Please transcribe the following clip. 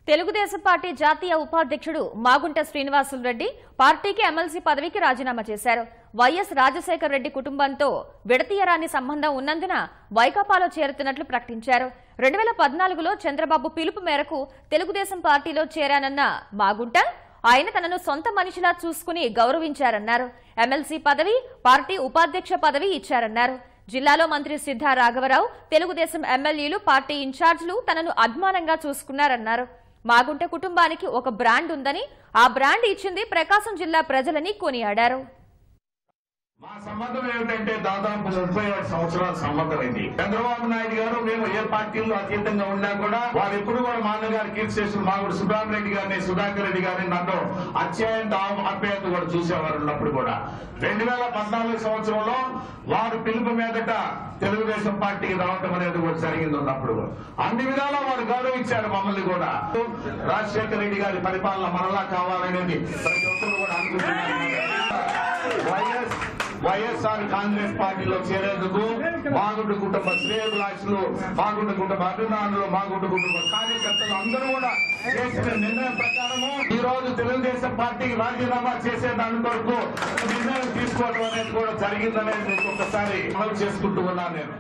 Telugu Desam party జాతీయ ఉపాధ్యక్షుడు మాగుంట శ్రీనివాసులు రెడ్డి పార్టీకి ఎమ్మెల్సీ పదవికి రాజీనామా చేశారు. వైఎస్ రాజశేఖర్ రెడ్డి కుటుంబంతో విడతీయరాని సంబంధం ఉన్నందున వైకాపాలో చేరుతున్నట్లు ప్రకటించారు. 2014లో చంద్రబాబు పిలుపు మేరకు తెలుగుదేశం పార్టీలో చేరానన్న మాగుంట ఆయన తనను సొంత మనిషిలా చూసుకుని గౌరవించారన్నారు. ఎమ్మెల్సీ పదవి, పార్టీ ఉపాధ్యక్ష పదవి ఇచ్చారన్నారు. జిల్లాలో మంత్రి సిద్ధా రాఘవరావు, తెలుగుదేశం ఎమ్మెల్యేలు, పార్టీ ఇన్ఛార్జీలు తనను అభిమానంగా చూసుకున్నారన్నారు. మాగుంట కుటుంబానికి ఒక బ్రాండ్ ఉందని, ఆ బ్రాండ్ ఇచ్చింది ప్రకాశం జిల్లా ప్రజలని కొనియాడారు. మా సంబంధం ఏమిటంటే దాదాపు 37 సంవత్సరాల సంబంధం ఇది. చంద్రబాబు నాయుడు గారు మేము ఏ పార్టీలో అతీతంగా ఉన్నా కూడా వారు ఎప్పుడు కూడా మా అన్నగారు కీర్తిశేషులు మాగుడు సుబ్రహ్మరెడ్డి గారిని, సుధాకర్ రెడ్డి గారిని నన్ను అత్యంత ఆప్యాయత కూడా చూసేవారు. ఉన్నప్పుడు కూడా 2014 సంవత్సరంలో వారు పిలుపు మీదట తెలుగుదేశం పార్టీకి రావటం అనేది కూడా జరిగింది. ఉన్నప్పుడు అన్ని విధాలా వారు గౌరవించారు మమ్మల్ని కూడా. రాజశేఖర రెడ్డి గారి పరిపాలన మనలా కావాలనేది ప్రతి ఒక్కరు కూడా అనుకుంటున్నారు. వైఎస్ఆర్ కాంగ్రెస్ పార్టీలో చేరేందుకు మాగుంట కుటుంబ శ్రేయోభిలాషులు, మాగుంట కుటుంబ అభిమానులు, మాగుంట కుటుంబ కార్యకర్తలు అందరూ కూడా చేసిన నిర్ణయం ప్రకారము ఈ రోజు తెలుగుదేశం పార్టీకి రాజీనామా చేసే దాని కొరకు నిర్ణయం తీసుకోవడం అనేది కూడా జరిగిందనేది ఒకసారి అమలు చేసుకుంటూ ఉన్నాను నేను.